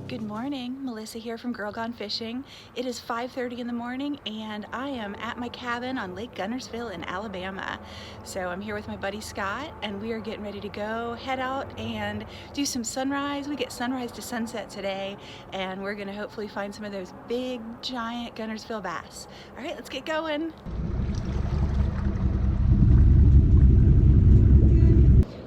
Good morning, Melissa here from GirlGoneFishing. It is 5:30 in the morning and I am at my cabin on Lake Guntersville in Alabama. So I'm here with my buddy Scott and we are getting ready to go head out and do some sunrise. We get sunrise to sunset today and we're gonna hopefully find some of those big giant Guntersville bass. All right, let's get going.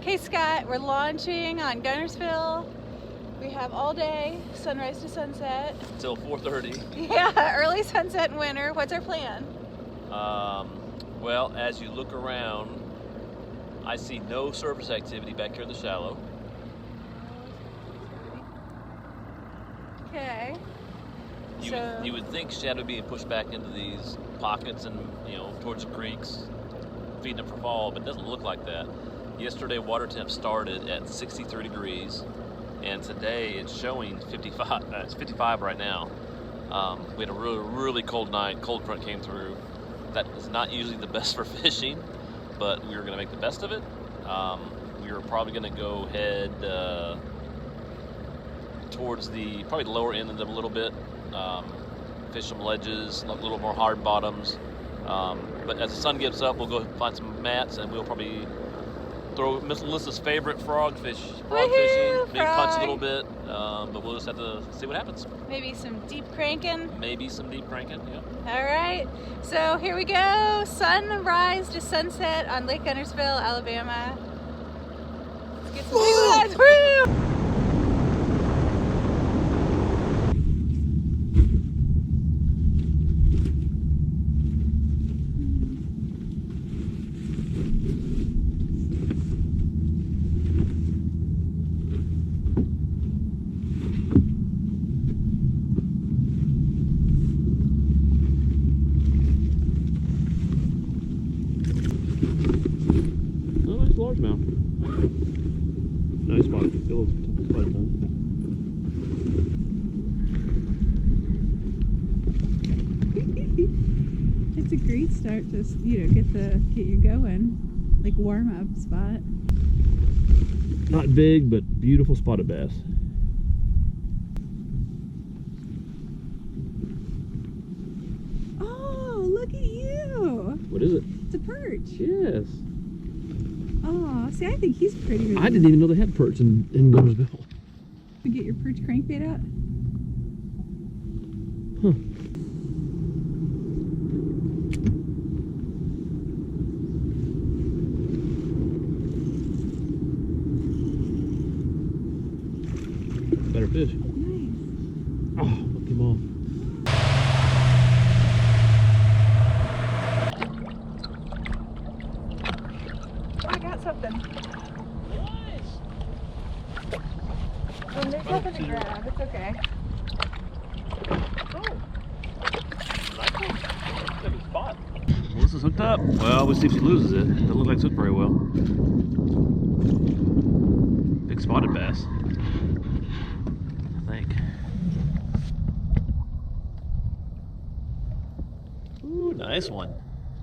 Okay Scott, we're launching on Guntersville. We have all day, sunrise to sunset. Till 4:30. Yeah, early sunset in winter. What's our plan? Well, as you look around, I see no surface activity back here in the shallow. Okay. You would think shadow being pushed back into these pockets and, towards the creeks, feeding them for fall, but it doesn't look like that. Yesterday, water temp started at 63 degrees. And today it's showing 55. It's 55 right now. We had a really cold night. Cold front came through. That is not usually the best for fishing, but we were going to make the best of it. We were probably going to go head towards probably the lower end of them a little bit. Fish some ledges, a little more hard bottoms. But as the sun gets up, we'll go find some mats, and we'll probably throw Miss Melissa's favorite frog fishing. Maybe punch a little bit, but we'll just have to see what happens. Maybe some deep cranking. Yeah. All right, so here we go. Sunrise to sunset on Lake Guntersville, Alabama. Let's get some big ones. Woo! Largemouth. Nice spot. It's a great start to get you going, like warm up spot. Not big, but beautiful spotted bass. Oh, look at you! What is it? It's a perch. Yes. Oh, see, I think he's pretty good. I didn't even know they had perch in Guntersville. You get your perch crankbait out? Huh. Better fish. Nice. Oh, look him off. Something. When there's nothing to grab, it's okay. Oh. Good spot. Melissa's hooked up. Well, we'll see if she loses it. Doesn't look like it's hooked very well. Big spotted bass, I think. Ooh, nice one.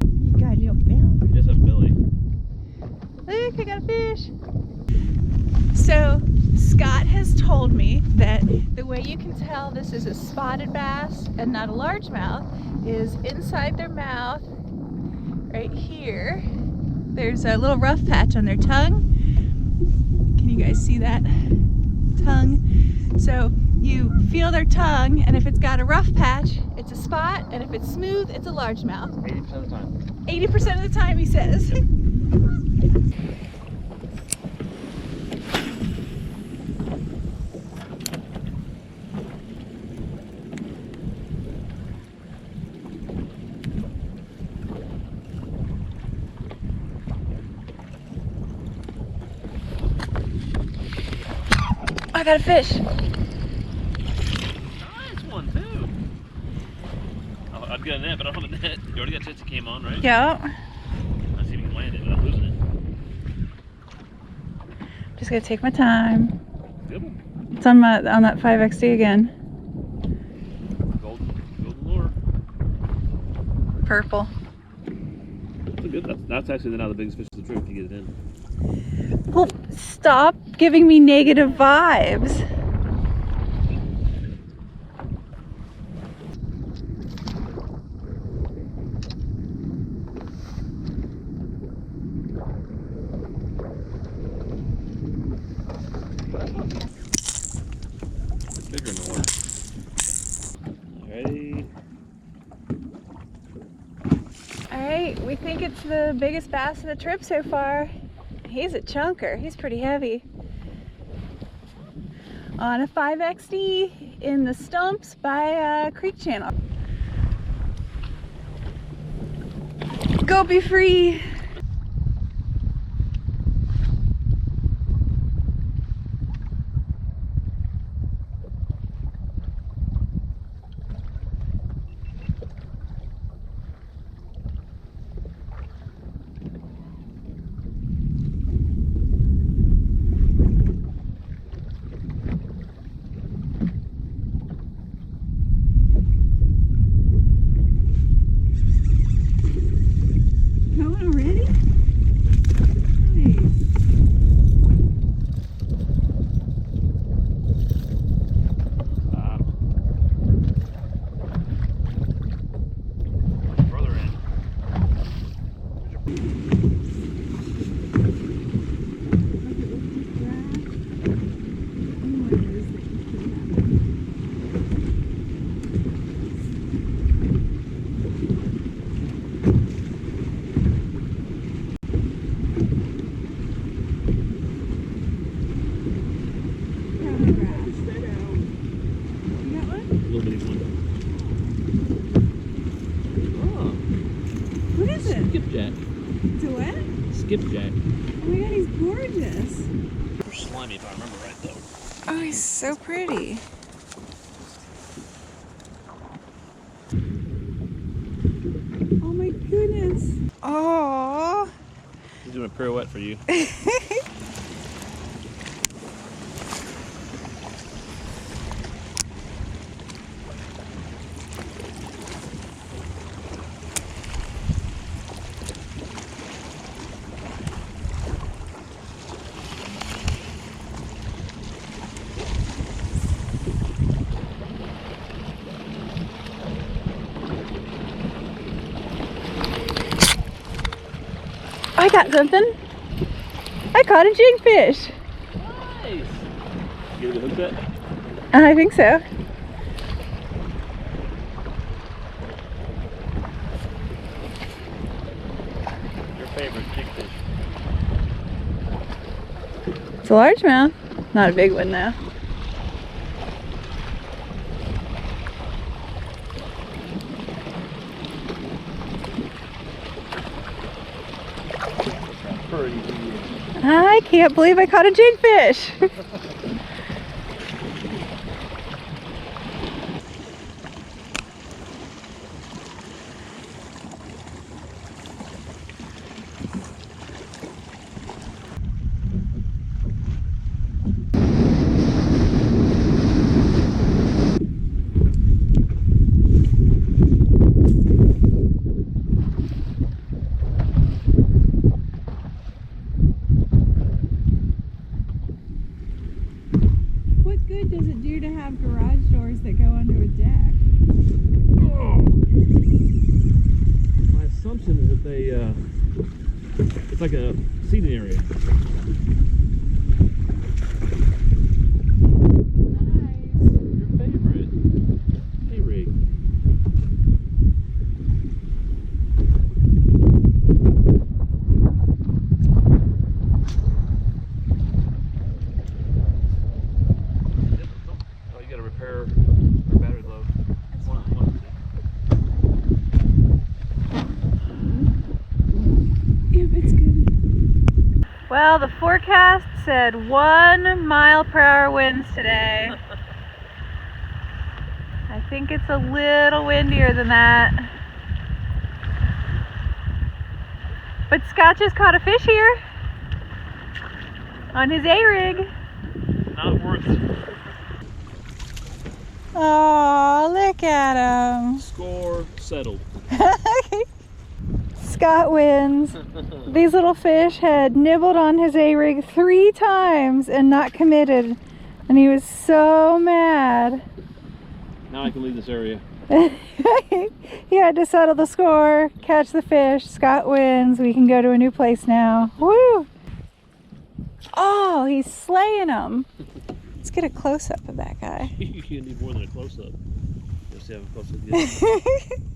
You got your belly. He does have belly. Look, I got a fish. So Scott has told me that the way you can tell this is a spotted bass and not a largemouth is inside their mouth, right here. There's a little rough patch on their tongue. Can you guys see that tongue? So you feel their tongue, and if it's got a rough patch, it's a spot, and if it's smooth, it's a largemouth. 80% of the time. 80% of the time, he says. I got a fish. Nice one too. I'd get a net, but I don't have a net. You already got tits that came on, right? Yeah. Let's see if we can land it without losing it. Just gotta take my time. Good one. It's on that 5XD again. Golden lure. Purple. That's a good. That's actually not the biggest fish of the trip if you get it in. Well, stop giving me negative vibes. Bigger than one. Ready? Alright, we think it's the biggest bass of the trip so far. He's a chunker. He's pretty heavy. On a 5XD in the stumps by Creek Channel. Go be free! Skipjack. It's a what? Skipjack. Oh my god, he's gorgeous. They're slimy if I remember right though. Oh, he's so pretty. Oh my goodness. Oh. He's doing a pirouette for you. I got something. I caught a jigfish. Nice. You get a hook that? I think so. Your favorite jigfish? It's a largemouth. Not a big one though. I can't believe I caught a jigfish. It's like a seating area. Nice. Your favorite. Hey, rig. Oh, you gotta repair our battery low. Well, the forecast said 1 mile per hour winds today. I think it's a little windier than that. But Scott just caught a fish here on his A-rig. Not worth it. Oh, look at him. Score settled. Scott wins. These little fish had nibbled on his A-rig 3 times and not committed. And he was so mad. Now I can leave this area. He had to settle the score, catch the fish. Scott wins. We can go to a new place now. Woo! Oh, he's slaying them. Let's get a close-up of that guy. You need more than a close-up. Let's have a close-up.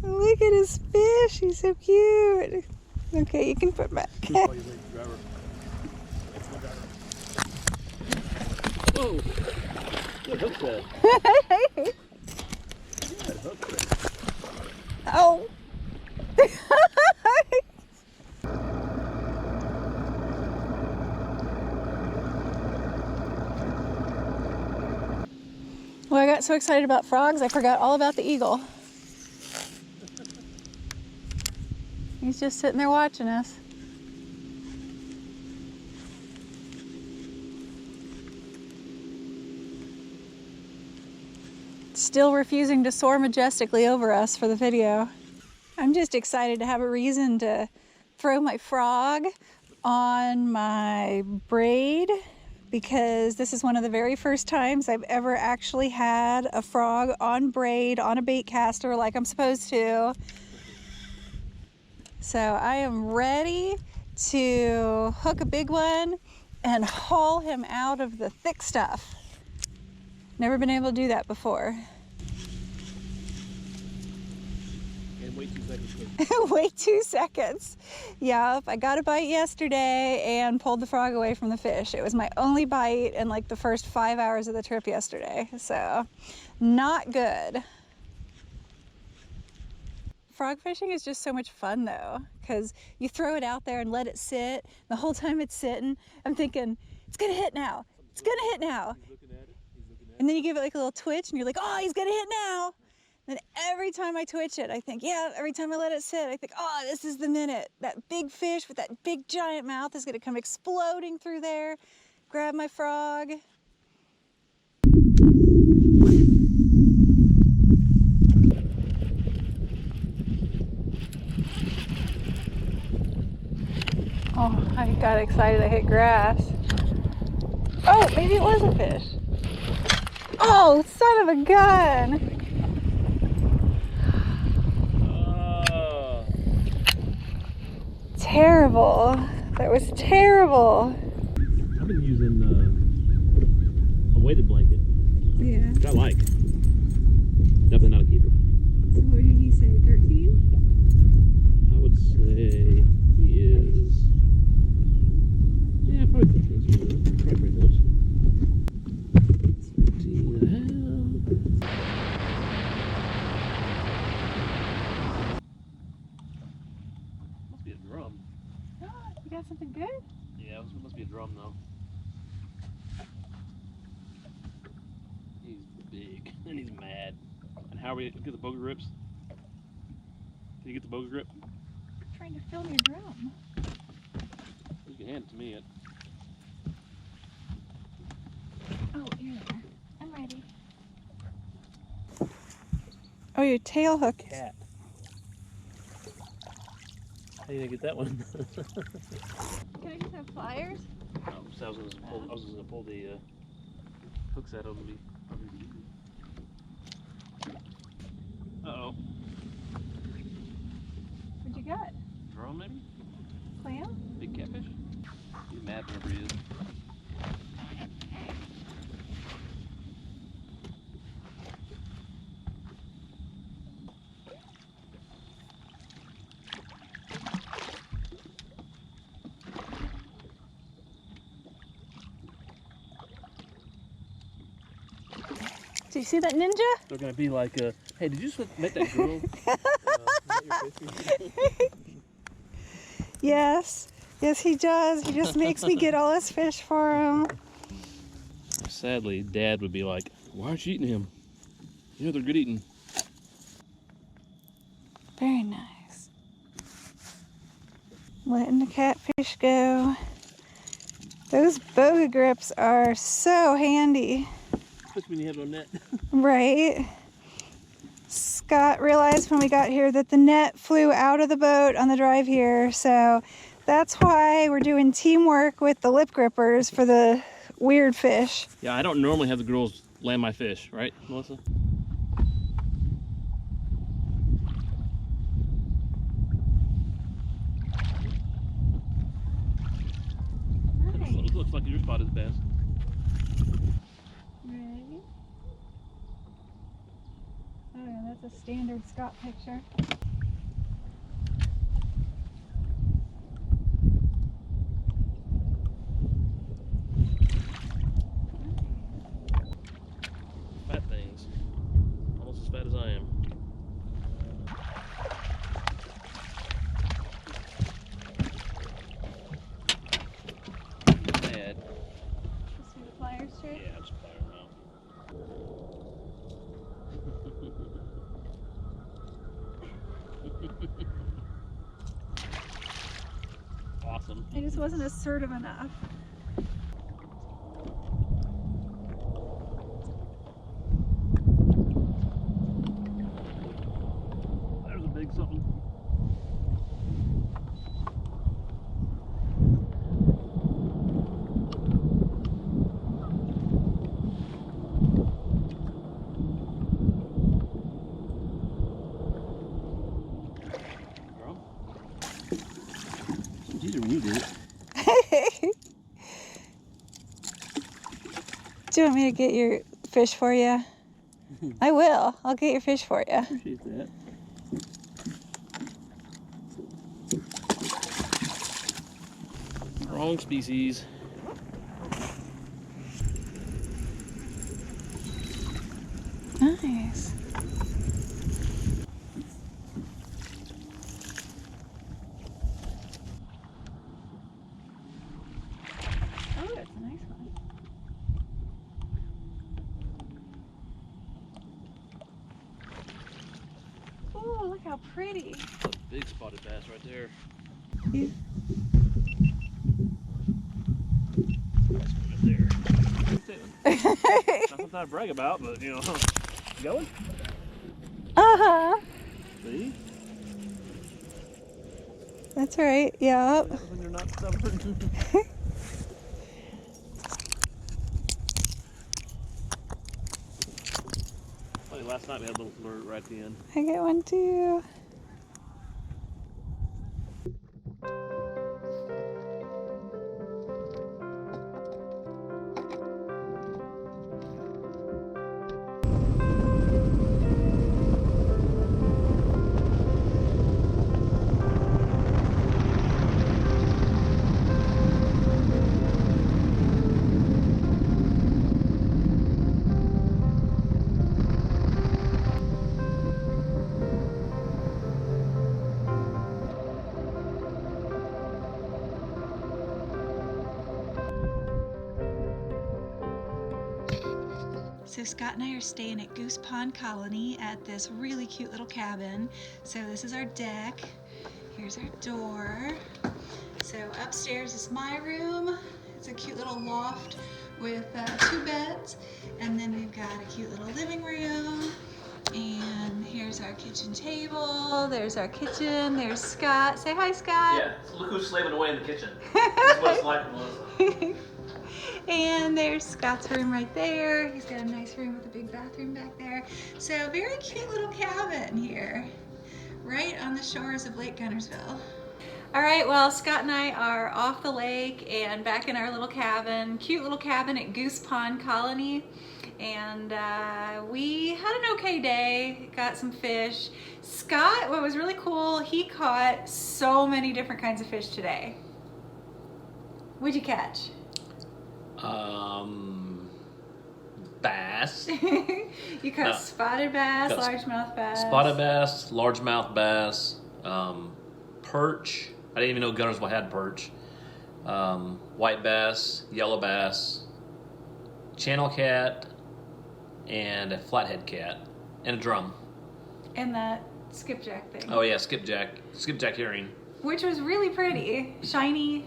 Look at his fish. He's so cute. Okay, you can put back. Whoa! Good hook set. Oh. Well, I got so excited about frogs, I forgot all about the eagle. He's just sitting there watching us. Still refusing to soar majestically over us for the video. I'm just excited to have a reason to throw my frog on my braid, because this is one of the very first times I've ever actually had a frog on braid on a bait caster like I'm supposed to. So I am ready to hook a big one and haul him out of the thick stuff. Never been able to do that before. And wait 2 seconds. Wait 2 seconds. Yep, I got a bite yesterday and pulled the frog away from the fish. It was my only bite in like the first 5 hours of the trip yesterday, so not good. Frog fishing is just so much fun though, because you throw it out there and let it sit. The whole time it's sitting, I'm thinking, it's gonna hit now. It's gonna hit now. And then you give it like a little twitch and you're like, oh, he's gonna hit now. And every time I twitch it, I think, yeah, every time I let it sit, I think, oh, this is the minute. That big fish with that big giant mouth is gonna come exploding through there, grab my frog. Oh, I got excited, I hit grass. Oh, maybe it was a fish. Oh, son of a gun. Terrible. That was terrible. I've been using a weighted blanket. Yeah. Which I like. Definitely not a keeper. So what did he say, 13? I would say he is, yeah, probably 13. Probably pretty close. 13 and a half. Must be a drum. Oh, you got something good? Yeah, it must be a drum though. He's big and he's mad. And how are we get the boga grips? Can you get the boga grip? I'm trying to film your drum. You can hand it to me. Oh, here. I'm ready. Oh, your tail hook. Cat. How do you get that one? Can I just have pliers? So I was gonna pull the hooks out of me. Uh-oh. What'd you got? Drum maybe? Clam? Big catfish? He's mad whenever he is. Do you see that ninja? They're gonna be like, hey, did you just make that girl? Yes. Yes, he does. He just makes me get all his fish for him. Sadly, Dad would be like, why aren't you eating him? You know they're good eating. Very nice. Letting the catfish go. Those boga grips are so handy. Especially when you have it on net. Right. Scott realized when we got here that the net flew out of the boat on the drive here, so that's why we're doing teamwork with the lip grippers for the weird fish. Yeah, I don't normally have the girls land my fish, right, Melissa? It looks like your spot is best. Ready? Oh yeah, that's a standard Scott picture. Fat things. Almost as fat as I am. Bad. Just do the pliers straight? Yeah, just plier them out. Awesome. I just wasn't assertive enough. There's a big something. These are weird. Do you want me to get your fish for you? I will. I'll get your fish for you. Appreciate that. Wrong species. Nice. Oh, that's a nice one. Oh, look how pretty. That's a big spotted bass right there. Yeah. That's right there. Nothing to brag about, but you know, going? Uh-huh. See? That's right. Yep. When you're not stubborn. Funny, last night we had a little flirt right at the end. I get one too. So Scott and I are staying at Goose Pond Colony at this really cute little cabin. So this is our deck. Here's our door. So upstairs is my room. It's a cute little loft with 2 beds. And then we've got a cute little living room. And here's our kitchen table. There's our kitchen. There's Scott. Say hi, Scott. Yeah, so look who's slaving away in the kitchen. That's what it's like, Melissa. And there's Scott's room right there. He's got a nice room with a big bathroom back there. So very cute little cabin here, right on the shores of Lake Guntersville. All right, well, Scott and I are off the lake and back in our little cabin, cute little cabin at Goose Pond Colony. And we had an okay day, got some fish. Scott, what was really cool, he caught so many different kinds of fish today. What'd you catch? Bass. You caught spotted bass, largemouth bass. Spotted bass, largemouth bass, perch. I didn't even know Guntersville had perch. White bass, yellow bass, channel cat, and a flathead cat, and a drum. And that skipjack thing. Oh yeah, skipjack herring. Which was really pretty, shiny.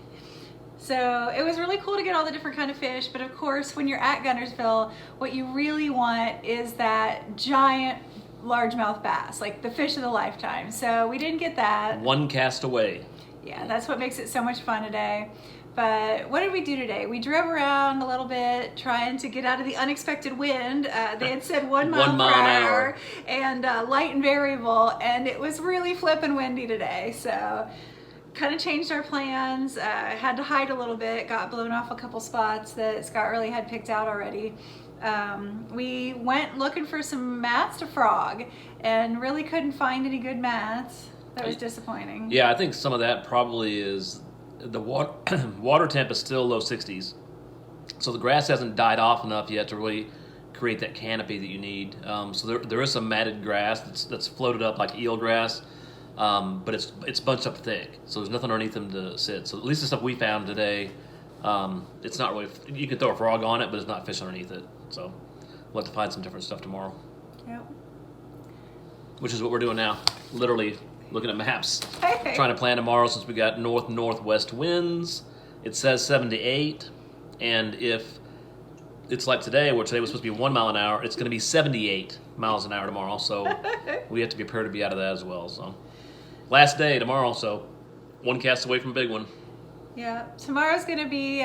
So it was really cool to get all the different kind of fish, but of course when you're at Guntersville, what you really want is that giant largemouth bass, like the fish of the lifetime. So we didn't get that. One cast away. Yeah, that's what makes it so much fun today. But what did we do today? We drove around a little bit trying to get out of the unexpected wind. They had said 1 mile, 1 mile per an hour hour. and light and variable, and it was really flippin' windy today. So kind of changed our plans. Had to hide a little bit, got blown off a couple spots that Scott really had picked out already. We went looking for some mats to frog and really couldn't find any good mats. That was disappointing. Yeah, I think some of that probably is the water temp is still low 60s. So the grass hasn't died off enough yet to really create that canopy that you need. So there is some matted grass that's floated up like eel grass, but it's bunched up thick. So there's nothing underneath them to sit. So at least the stuff we found today, it's not really, you can throw a frog on it, but it's not fish underneath it. So we'll have to find some different stuff tomorrow. Yep. Which is what we're doing now. Literally looking at maps. Hey. Trying to plan tomorrow since we got north-northwest winds. It says 7 to 8. And if it's like today, where today was supposed to be 1 mile an hour, it's going to be 78 miles an hour tomorrow. So we have to be prepared to be out of that as well. So last day tomorrow, so one cast away from a big one. Yeah, tomorrow's gonna be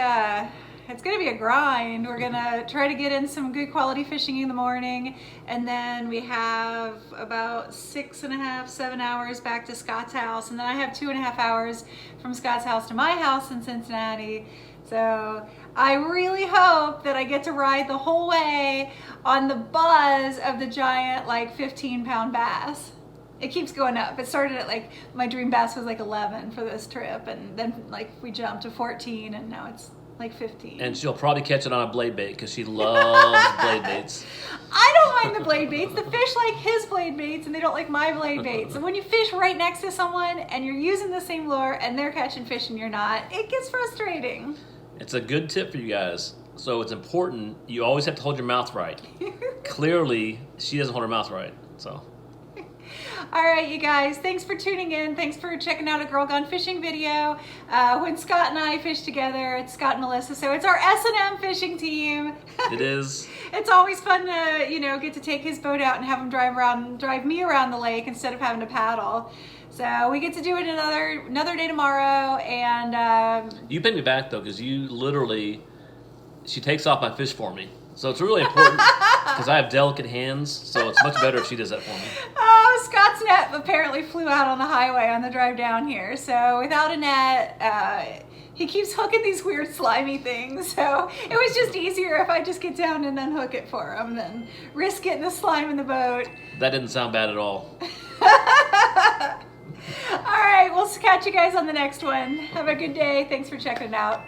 it's gonna be a grind. We're gonna try to get in some good quality fishing in the morning, and then we have about 6.5, 7 hours back to Scott's house, and then I have 2.5 hours from Scott's house to my house in Cincinnati. So I really hope that I get to ride the whole way on the buzz of the giant, like 15-pound bass. It keeps going up. It started at like, my dream bass was like 11 for this trip, and then like we jumped to 14, and now it's like 15. And she'll probably catch it on a blade bait because she loves blade baits. I don't mind the blade baits. The fish like his blade baits, and they don't like my blade baits. And when you fish right next to someone and you're using the same lure and they're catching fish and you're not, it gets frustrating. It's a good tip for you guys. So it's important. You always have to hold your mouth right. Clearly, she doesn't hold her mouth right. So. All right, you guys, thanks for tuning in. Thanks for checking out a Girl Gone Fishing video. When Scott and I fish together, it's Scott and Melissa, so it's our S&M fishing team. It is. It's always fun to, you know, get to take his boat out and have him drive me around the lake instead of having to paddle. So we get to do it another day tomorrow, and You pay me back though, because you literally, she takes off my fish for me. So it's really important because I have delicate hands, so it's much better if she does that for me. Oh, Scott's net apparently flew out on the highway on the drive down here. So without a net, he keeps hooking these weird slimy things. So it was just easier if I just get down and unhook it for him than risk getting the slime in the boat. That didn't sound bad at all. All right, we'll catch you guys on the next one. Have a good day. Thanks for checking it out.